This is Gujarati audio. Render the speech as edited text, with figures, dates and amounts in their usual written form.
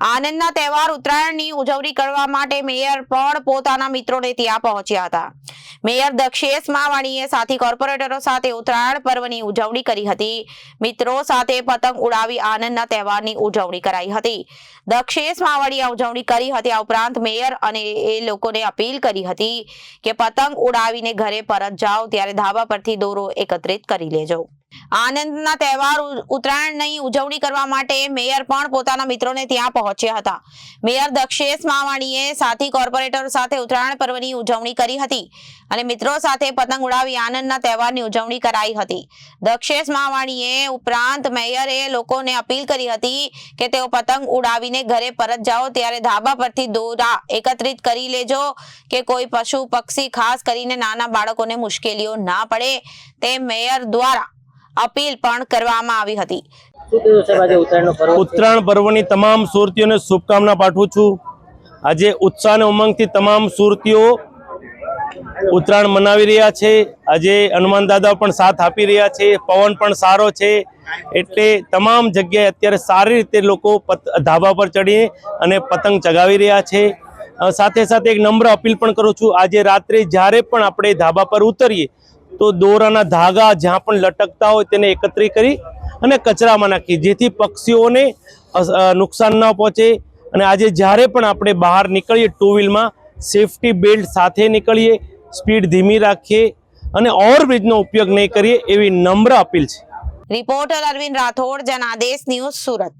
આનંદના તહેવાર ઉત્તરાયણની ઉજવણી કરવા માટે મેયર પણ પોતાના મિત્રોને ત્યાં પહોંચ્યા હતા। મેયર દક્ષેશ માવાણીએ સાથી કોર્પોરેટરો સાથે ઉત્તરાયણ પર્વની ઉજવણી કરી હતી। મિત્રો સાથે પતંગ ઉડાવી આનંદના તહેવારની ઉજવણી કરાઈ હતી। દક્ષેશ માવાણીએ ઉજવણી કરી હતી। આ ઉપરાંત મેયર અને એ લોકોને અપીલ કરી હતી કે પતંગ ઉડાવીને ઘરે પરત જાઓ ત્યારે ધાબા પરથી દોરો એકત્રિત કરી લેજો। આનંદના તહેવાર ઉત્તરાયણની ઉજવણી કરવા માટે મેયર પણ પોતાના મિત્રોને ત્યાં પહોંચ્યા હતા। મેયર દક્ષેશ માવાણીએ સાથી કોર્પોરેટરો સાથે ઉત્તરાયણ પર્વની ઉજવણી કરી હતી અને મિત્રો સાથે પતંગ ઉડાવી આનંદના તહેવારની ઉજવણી કરાઈ હતી। દક્ષેશ માવાણીએ ઉપરાંત મેયરે લોકોને અપીલ કરી હતી કે તેઓ પતંગ ઉડાવીને ઘરે પરત જાઓ ત્યારે ધાબા પરથી દોરા એકત્રિત કરી લેજો કે કોઈ પશુ પક્ષી ખાસ કરીને નાના બાળકોને મુશ્કેલીઓ ના પડે તે મેયર દ્વારા अपील पण करवामां आवी हती। उत्तरायण पर्वनी तमाम सुरतीओने शुभकामना पाठवुं छुं। आजे उत्साह ने उमंगथी तमाम सुरतीओ उत्तरायण मनावी रह्या छे। आजे हनुमान दादा पण साथ आपी रह्या छे, पवन पण सारो छे, एटले तमाम जग्याए अत्यारे सारी रीते लोको धाबा पर चढ़ी अने पतंग चगावी रह्या छे। साथे साथे एक नम्र अपील पण करूं छुं, आजे रात्रे ज्यारे पण आपणे धाबा पर उतरीए तो दोराना धागा ज्यां पण लटकता होय तेने एकत्रित करी अने कचरामां नाखी जेथी पक्षीओने नुकसान न पहोंचे। अने आजे ज्यारे पण आपणे बहार निकळीए टू व्हीलमां सेफ्टी बेल्ट साथे निकळीए, स्पीड धीमी राखीए अने ओवरब्रिजनो उपयोग नहीं करीए एवी नम्र अपील छे। रिपोर्टर अरविंद राठौड़, जनादेश न्यूज, सूरत।